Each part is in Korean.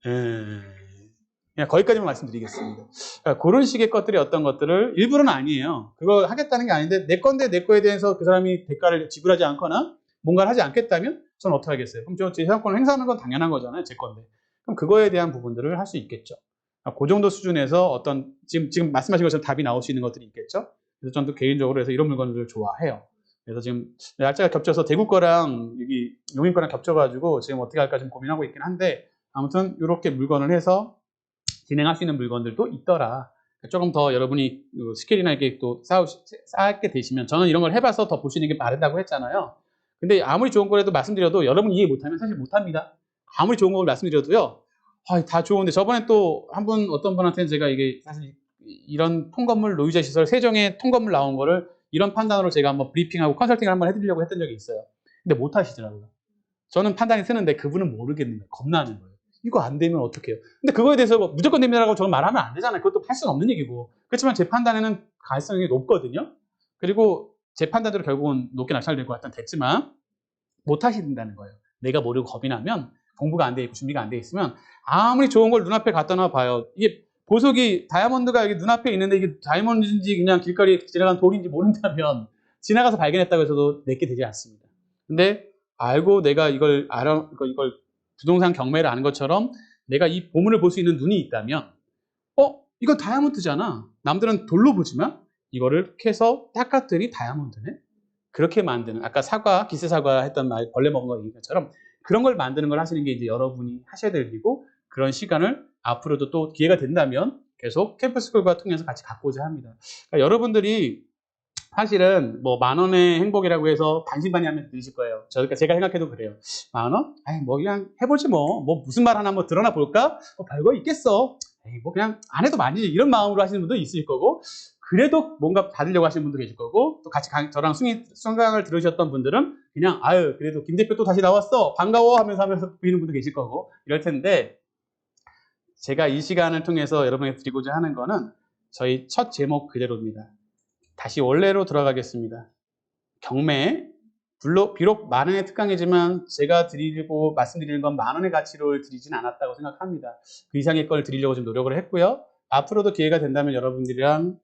그냥 거기까지만 말씀드리겠습니다. 그러니까 그런 식의 것들이 어떤 것들을 일부러는 아니에요. 그거 하겠다는 게 아닌데 내 건데 내 거에 대해서 그 사람이 대가를 지불하지 않거나 뭔가를 하지 않겠다면 저는 어떻게 하겠어요? 그럼 제 재산권을 행사하는 건 당연한 거잖아요. 제 건데. 그럼 그거에 대한 부분들을 할 수 있겠죠. 그 정도 수준에서 어떤 지금 말씀하신 것처럼 답이 나올 수 있는 것들이 있겠죠. 그래서 저는 또 개인적으로 해서 이런 물건들을 좋아해요. 그래서 지금 날짜가 겹쳐서 대구 거랑 여기 용인 거랑 겹쳐가지고 지금 어떻게 할까 좀 고민하고 있긴 한데 아무튼 이렇게 물건을 해서 진행할 수 있는 물건들도 있더라. 조금 더 여러분이 스킬이나 이렇게 또 쌓게 되시면 저는 이런 걸 해봐서 더 볼 수 있는 게 빠르다고 했잖아요. 근데 아무리 좋은 거라도 말씀드려도 여러분 이해 못하면 사실 못합니다. 아무리 좋은 걸 말씀드려도요. 다 좋은데 저번에 또 한 분 어떤 분한테는 제가 이게 사실 이런 통건물 노유자 시설 세정에 통건물 나온 거를 이런 판단으로 제가 한번 브리핑하고 컨설팅을 한번 해드리려고 했던 적이 있어요. 근데 못 하시더라고요. 저는 판단이 쓰는데 그분은 모르겠는 거예요. 겁나는 거예요. 이거 안 되면 어떡해요? 근데 그거에 대해서 뭐 무조건 됩니다라고 저는 말하면 안 되잖아요. 그것도 할 수는 없는 얘기고. 그렇지만 제 판단에는 가능성이 높거든요. 그리고 제 판단대로 결국은 높게 낙찰될 것 같다는 됐지만 못 하신다는 거예요. 내가 모르고 겁이 나면 공부가 안 돼 있고 준비가 안 돼 있으면 아무리 좋은 걸 눈앞에 갖다 놔 봐요. 이게 보석이 다이아몬드가 여기 눈앞에 있는데 이게 다이아몬드인지 그냥 길거리에 지나간 돌인지 모른다면 지나가서 발견했다고 해서도 내게 되지 않습니다. 근데 알고 내가 이걸 부동산 경매를 아는 것처럼 내가 이 보물을 볼 수 있는 눈이 있다면 이건 다이아몬드잖아. 남들은 돌로 보지만 이거를 캐서 닦았더니 다이아몬드네. 그렇게 만드는 아까 사과, 기스 사과 했던 말 벌레 먹은 거 것처럼 그런 걸 만드는 걸 하시는 게 이제 여러분이 하셔야 될 일이고 그런 시간을 앞으로도 또 기회가 된다면 계속 캠프스쿨과 통해서 같이 갖고자 합니다. 그러니까 여러분들이 사실은 뭐 10,000원의 행복이라고 해서 반신반의하면서 들으실 거예요. 제가 생각해도 그래요. 10,000원? 아이 뭐 그냥 해보지 뭐 무슨 말 하나 뭐 드러나 볼까? 뭐 별거 있겠어. 에이 뭐 그냥 안 해도 많이 이런 마음으로 하시는 분도 있을 거고 그래도 뭔가 받으려고 하시는 분도 계실 거고 또 같이 저랑 순강을 들으셨던 분들은 그냥 아유 그래도 김 대표 또 다시 나왔어 반가워 하면서 보이는 분도 계실 거고 이럴 텐데 제가 이 시간을 통해서 여러분에게 드리고자 하는 거는 저희 첫 제목 그대로입니다. 다시 원래로 돌아가겠습니다. 경매, 비록 10,000원의 특강이지만 제가 드리고 말씀드리는 건 10,000원의 가치로 드리진 않았다고 생각합니다. 그 이상의 걸 드리려고 좀 노력을 했고요. 앞으로도 기회가 된다면 여러분들이랑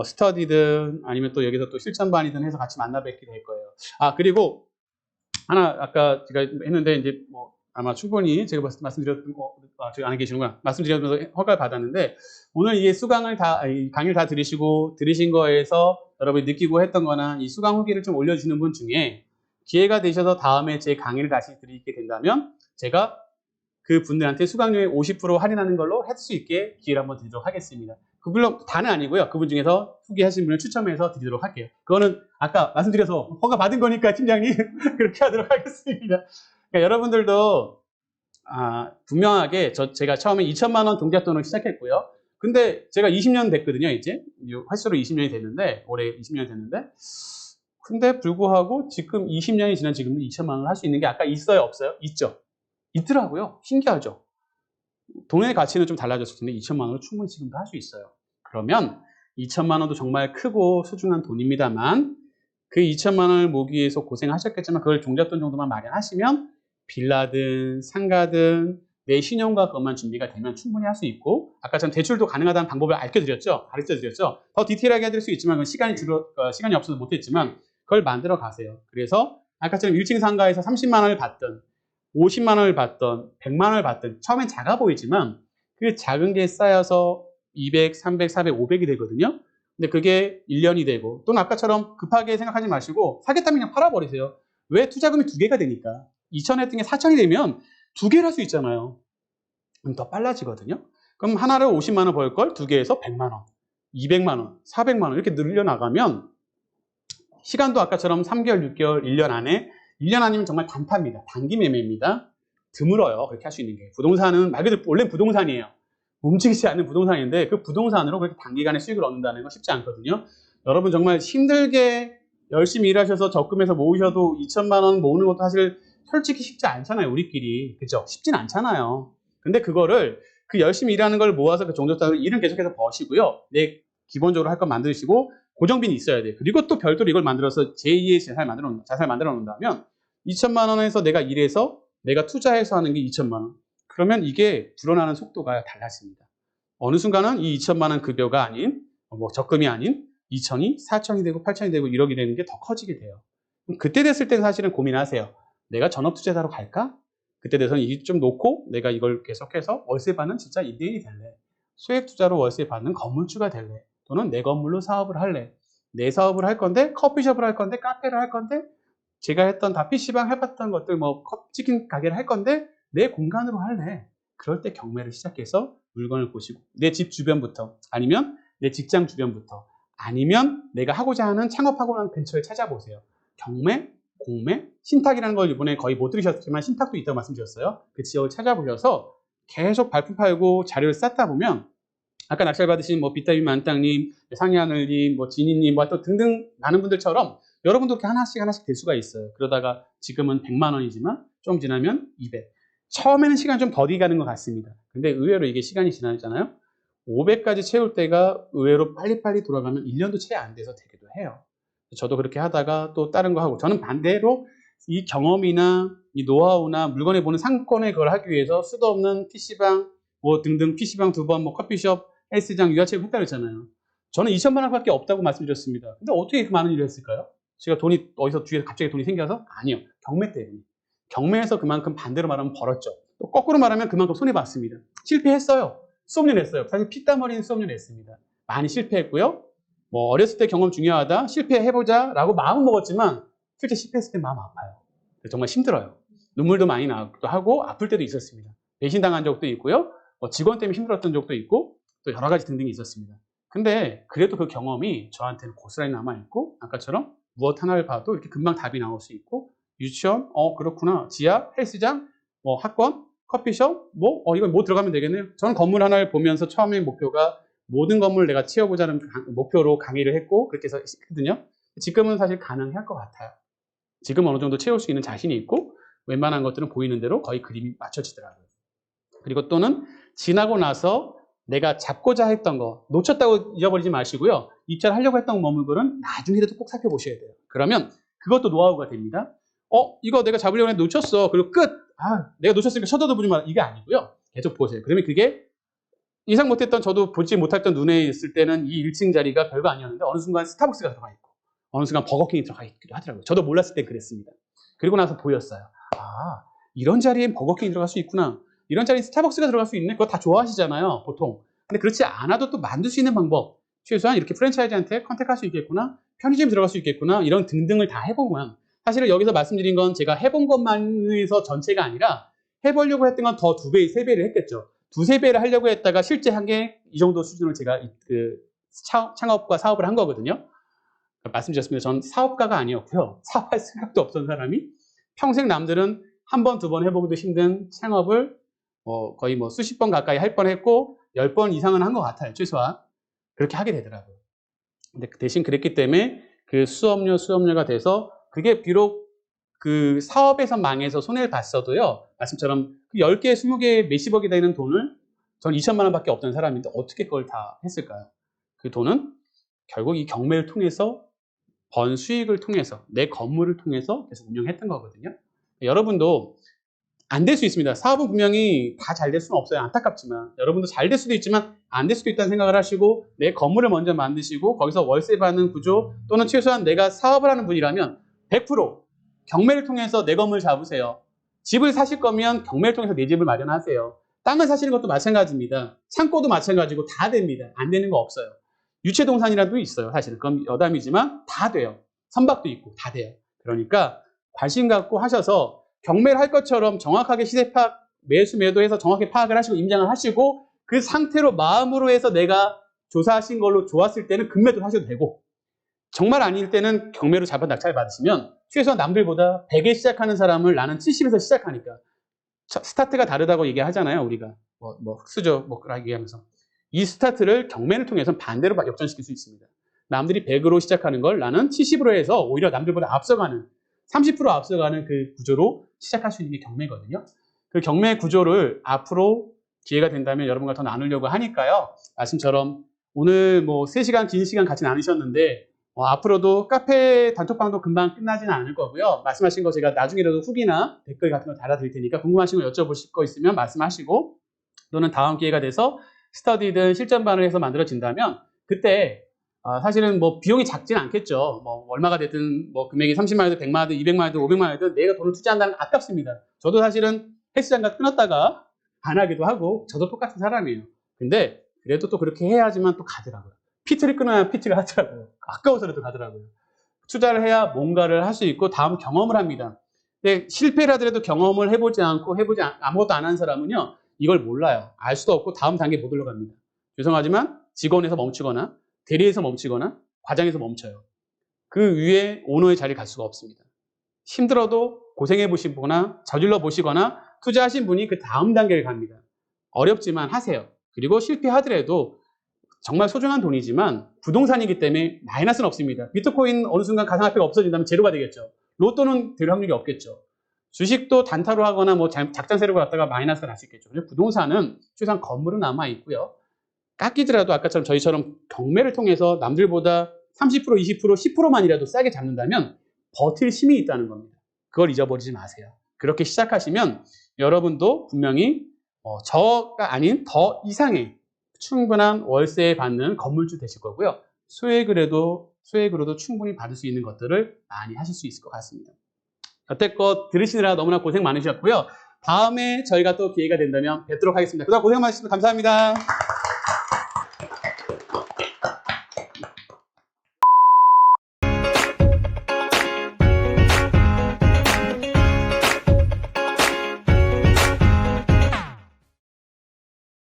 스터디든 아니면 또 여기서 또 실전반이든 해서 같이 만나 뵙게 될 거예요. 그리고 하나 아까 제가 했는데 이제 뭐 아마 충분히 제가 말씀드렸던 저기 안에 계시는구나. 말씀드리면서 허가를 받았는데 오늘 이 강의를 다 들으신 거에서 여러분이 느끼고 했던 거나 이 수강 후기를 좀 올려주시는 분 중에 기회가 되셔서 다음에 제 강의를 다시 드리게 된다면 제가 그 분들한테 수강료의 50% 할인하는 걸로 할 수 있게 기회를 한번 드리도록 하겠습니다. 물론 다는 아니고요. 그분 중에서 후기하신 분을 추첨해서 드리도록 할게요. 그거는 아까 말씀드려서 허가 받은 거니까 팀장님 그렇게 하도록 하겠습니다. 그러니까 여러분들도 분명하게 제가 처음에 2,000만 원 동작돈을 시작했고요. 근데 제가 20년 됐거든요. 이제 횟수로 20년이 됐는데 올해 20년이 됐는데 근데 불구하고 지금 20년이 지난 지금도 2,000만 원을 할 수 있는 게 아까 있어요? 없어요? 있죠. 있더라고요. 신기하죠. 돈의 가치는 좀 달라졌을 텐데 2,000만 원을 충분히 지금도 할 수 있어요. 그러면 2,000만 원도 정말 크고 소중한 돈입니다만 그 2,000만 원을 모으기 위해서 고생하셨겠지만 그걸 종잣돈 정도만 마련하시면 빌라든 상가든 내 신용과 그것만 준비가 되면 충분히 할 수 있고 아까처럼 대출도 가능하다는 방법을 가르쳐드렸죠. 더 디테일하게 해드릴 수 있지만 시간이 없어서 못했지만 그걸 만들어 가세요. 그래서 아까처럼 1층 상가에서 30만 원을 받든 50만 원을 받던 100만 원을 받든 처음엔 작아 보이지만 그 작은 게 쌓여서 200, 300, 400, 500이 되거든요. 근데 그게 1년이 되고 또는 아까처럼 급하게 생각하지 마시고 사겠다면 그냥 팔아버리세요. 왜? 투자금이 2개가 되니까. 2,000 했던 게 4,000이 되면 2개를 할 수 있잖아요. 그럼 더 빨라지거든요. 그럼 하나를 50만 원 벌 걸 2개에서 100만 원, 200만 원, 400만 원 이렇게 늘려나가면 시간도 아까처럼 3개월, 6개월, 1년 안에 1년 아니면 정말 단타입니다. 단기 매매입니다. 드물어요. 그렇게 할 수 있는 게. 부동산은 말 그대로 원래 부동산이에요. 움직이지 않는 부동산인데 그 부동산으로 그렇게 단기간에 수익을 얻는다는 건 쉽지 않거든요. 여러분 정말 힘들게 열심히 일하셔서 적금해서 모으셔도 2,000만 원 모으는 것도 사실 솔직히 쉽지 않잖아요. 우리끼리. 그죠? 쉽진 않잖아요. 근데 그거를 그 열심히 일하는 걸 모아서 그 종잣돈으로 일은 계속해서 버시고요. 기본적으로 할 건 만드시고 고정비는 있어야 돼요. 그리고 또 별도로 이걸 만들어서 제2의 자산을 만들어 놓는다면 2,000만 원에서 내가 일해서 내가 투자해서 하는 게 2,000만 원. 그러면 이게 불어나는 속도가 달라집니다. 어느 순간은 이 2천만 원 급여가 아닌 뭐 적금이 아닌 2천이 4천이 되고 8천이 되고 1억이 되는 게 더 커지게 돼요. 그때 됐을 때는 사실은 고민하세요. 내가 전업투자자로 갈까? 그때 돼서는 이게 좀 놓고 내가 이걸 계속해서 월세 받는 진짜 임대인이 될래? 수액 투자로 월세 받는 건물주가 될래? 또는 내 건물로 사업을 할래? 내 사업을 할 건데 커피숍을 할 건데 카페를 할 건데 제가 했던 다 PC방 해봤던 것들 뭐 치킨 가게를 할 건데 내 공간으로 할래? 그럴 때 경매를 시작해서 물건을 보시고 내 집 주변부터 아니면 내 직장 주변부터 아니면 내가 하고자 하는 창업하고 난 근처에 찾아보세요. 경매, 공매, 신탁이라는 걸 이번에 거의 못 들으셨지만 신탁도 있다고 말씀드렸어요. 그 지역을 찾아보셔서 계속 발품 팔고 자료를 쌓다 보면 아까 낙찰 받으신 뭐 비타민 만땅님, 상해하늘님, 뭐 지니님, 뭐 또 등등 많은 분들처럼 여러분도 이렇게 하나씩 될 수가 있어요. 그러다가 지금은 100만 원이지만 좀 지나면 200. 처음에는 시간이 좀 더디 가는 것 같습니다. 근데 의외로 이게 시간이 지나잖아요. 500까지 채울 때가 의외로 빨리빨리 돌아가면 1년도 채 안 돼서 되기도 해요. 저도 그렇게 하다가 또 다른 거 하고 저는 반대로 이 경험이나 이 노하우나 물건에 보는 상권에 그걸 하기 위해서 수도 없는 PC방 뭐 등등 PC방 2번 뭐 커피숍 헬스장 유아체육 했다고 했잖아요. 저는 2천만 원밖에 없다고 말씀드렸습니다. 근데 어떻게 그 많은 일을 했을까요? 제가 돈이 어디서 뒤에 갑자기 돈이 생겨서? 아니요. 경매 때문에. 경매에서 그만큼 반대로 말하면 벌었죠. 또 거꾸로 말하면 그만큼 손해봤습니다. 실패했어요. 수업료 냈어요. 사실 피땀 흘리는 수업료 냈습니다. 많이 실패했고요. 뭐 어렸을 때 경험 중요하다. 실패해보자 라고 마음 먹었지만 실제 실패했을 때 마음 아파요. 정말 힘들어요. 눈물도 많이 나기도 하고 아플 때도 있었습니다. 배신당한 적도 있고요. 직원 때문에 힘들었던 적도 있고 또 여러 가지 등등이 있었습니다. 근데 그래도 그 경험이 저한테는 고스란히 남아있고 아까처럼 무엇 하나를 봐도 이렇게 금방 답이 나올 수 있고 유치원, 그렇구나. 지하, 헬스장, 학원, 커피숍, 이거 뭐 들어가면 되겠네요. 저는 건물 하나를 보면서 처음에 목표가 모든 건물을 내가 채워보자는 목표로 강의를 했고 그렇게 해서 했거든요. 지금은 사실 가능할 것 같아요. 지금 어느 정도 채울 수 있는 자신이 있고 웬만한 것들은 보이는 대로 거의 그림이 맞춰지더라고요. 그리고 또는 지나고 나서 내가 잡고자 했던 거 놓쳤다고 잊어버리지 마시고요. 입찰 하려고 했던 머물글은 나중에라도 꼭 살펴보셔야 돼요. 그러면 그것도 노하우가 됩니다. 이거 내가 잡으려고 했는데 놓쳤어. 그리고 끝. 내가 놓쳤으니까 쳐다도 보지 마. 이게 아니고요. 계속 보세요. 그러면 그게 예상 못했던 저도 보지 못했던 눈에 있을 때는 이 1층 자리가 별거 아니었는데 어느 순간 스타벅스가 들어가 있고 어느 순간 버거킹이 들어가 있기도 하더라고요. 저도 몰랐을 때 그랬습니다. 그리고 나서 보였어요. 이런 자리엔 버거킹이 들어갈 수 있구나. 이런 자리에 스타벅스가 들어갈 수 있네. 그거 다 좋아하시잖아요. 보통. 근데 그렇지 않아도 또 만들 수 있는 방법. 최소한 이렇게 프랜차이즈한테 컨택할 수 있겠구나. 편의점 들어갈 수 있겠구나. 이런 등등을 다 해보면 사실은 여기서 말씀드린 건 제가 해본 것만에서 전체가 아니라 해보려고 했던 건 더 2배, 3배를 했겠죠. 2, 3배를 하려고 했다가 실제 한 게 이 정도 수준을 제가 창업과 사업을 한 거거든요. 말씀드렸습니다. 전 사업가가 아니었고요. 사업할 생각도 없던 사람이 평생 남들은 한 번, 2번 해보기도 힘든 창업을 거의 수십 번 가까이 할 뻔했고 10번 이상은 한 것 같아요. 최소한. 그렇게 하게 되더라고요. 근데 대신 그랬기 때문에 그 수업료가 돼서 그게 비록 그 사업에서 망해서 손해를 봤어도요. 말씀처럼 그 10개, 20개 몇십억이 되는 돈을 전 2천만 원밖에 없던 사람인데 어떻게 그걸 다 했을까요? 그 돈은 결국 이 경매를 통해서 번 수익을 통해서 내 건물을 통해서 계속 운영했던 거거든요. 여러분도 안 될 수 있습니다. 사업은 분명히 다 잘 될 수는 없어요. 안타깝지만 여러분도 잘 될 수도 있지만 안 될 수도 있다는 생각을 하시고 내 건물을 먼저 만드시고 거기서 월세 받는 구조 또는 최소한 내가 사업을 하는 분이라면 100% 경매를 통해서 내 건물 잡으세요. 집을 사실 거면 경매를 통해서 내 집을 마련하세요. 땅을 사시는 것도 마찬가지입니다. 창고도 마찬가지고 다 됩니다. 안 되는 거 없어요. 유채동산이라도 있어요. 사실은 그건 여담이지만 다 돼요. 선박도 있고 다 돼요. 그러니까 관심 갖고 하셔서 경매를 할 것처럼 정확하게 시세 파악, 매수 매도해서 정확히 파악을 하시고 임장을 하시고 그 상태로 마음으로 해서 내가 조사하신 걸로 좋았을 때는 급매도 하셔도 되고 정말 아닐 때는 경매로 잡아 낙찰 받으시면 최소한 남들보다 100에 시작하는 사람을 나는 70에서 시작하니까 스타트가 다르다고 얘기하잖아요. 우리가 흑수저 얘기하면서 이 스타트를 경매를 통해서 반대로 역전시킬 수 있습니다. 남들이 100으로 시작하는 걸 나는 70으로 해서 오히려 남들보다 앞서가는 30% 앞서가는 그 구조로 시작할 수 있는 게 경매거든요. 그 경매 구조를 앞으로 기회가 된다면 여러분과 더 나누려고 하니까요. 말씀처럼 오늘 3시간 긴 시간 같이 나누셨는데 앞으로도 카페 단톡방도 금방 끝나지는 않을 거고요. 말씀하신 거 제가 나중에라도 후기나 댓글 같은 거 달아드릴 테니까 궁금하신 거 여쭤보실 거 있으면 말씀하시고, 또는 다음 기회가 돼서 스터디든 실전반을 해서 만들어진다면 그때 사실은 뭐 비용이 작지는 않겠죠. 뭐 얼마가 됐든 뭐 금액이 30만 원이든 100만 원이든 200만 원이든 500만 원이든 내가 돈을 투자한다는 건 아깝습니다. 저도 사실은 헬스장가 끊었다가 안 하기도 하고 저도 똑같은 사람이에요. 근데 그래도 또 그렇게 해야지만 또 가더라고요. PT를 끊어야 PT를 하더라고요. 아까워서라도 가더라고요. 투자를 해야 뭔가를 할 수 있고 다음 경험을 합니다. 근데 실패를 하더라도 경험을 해보지 않고 아무것도 안 한 사람은요, 이걸 몰라요. 알 수도 없고 다음 단계에 못 올라갑니다. 죄송하지만 직원에서 멈추거나 대리에서 멈추거나 과장에서 멈춰요. 그 위에 오너의 자리를 갈 수가 없습니다. 힘들어도 고생해 보시거나 저질러 보시거나 투자하신 분이 그 다음 단계를 갑니다. 어렵지만 하세요. 그리고 실패하더라도 정말 소중한 돈이지만 부동산이기 때문에 마이너스는 없습니다. 비트코인 어느 순간 가상화폐가 없어진다면 제로가 되겠죠. 로또는 될 확률이 없겠죠. 주식도 단타로 하거나 뭐 작전세력을 갖다가 마이너스가 날 수 있겠죠. 부동산은 최소한 건물은 남아 있고요. 깎이더라도 아까처럼 저희처럼 경매를 통해서 남들보다 30%, 20%, 10%만이라도 싸게 잡는다면 버틸 힘이 있다는 겁니다. 그걸 잊어버리지 마세요. 그렇게 시작하시면 여러분도 분명히 저가 아닌 더 이상의 충분한 월세 받는 건물주 되실 거고요. 수익으로도 충분히 받을 수 있는 것들을 많이 하실 수 있을 것 같습니다. 여태껏 들으시느라 너무나 고생 많으셨고요. 다음에 저희가 또 기회가 된다면 뵙도록 하겠습니다. 그동안 고생 많으셨습니다. 감사합니다.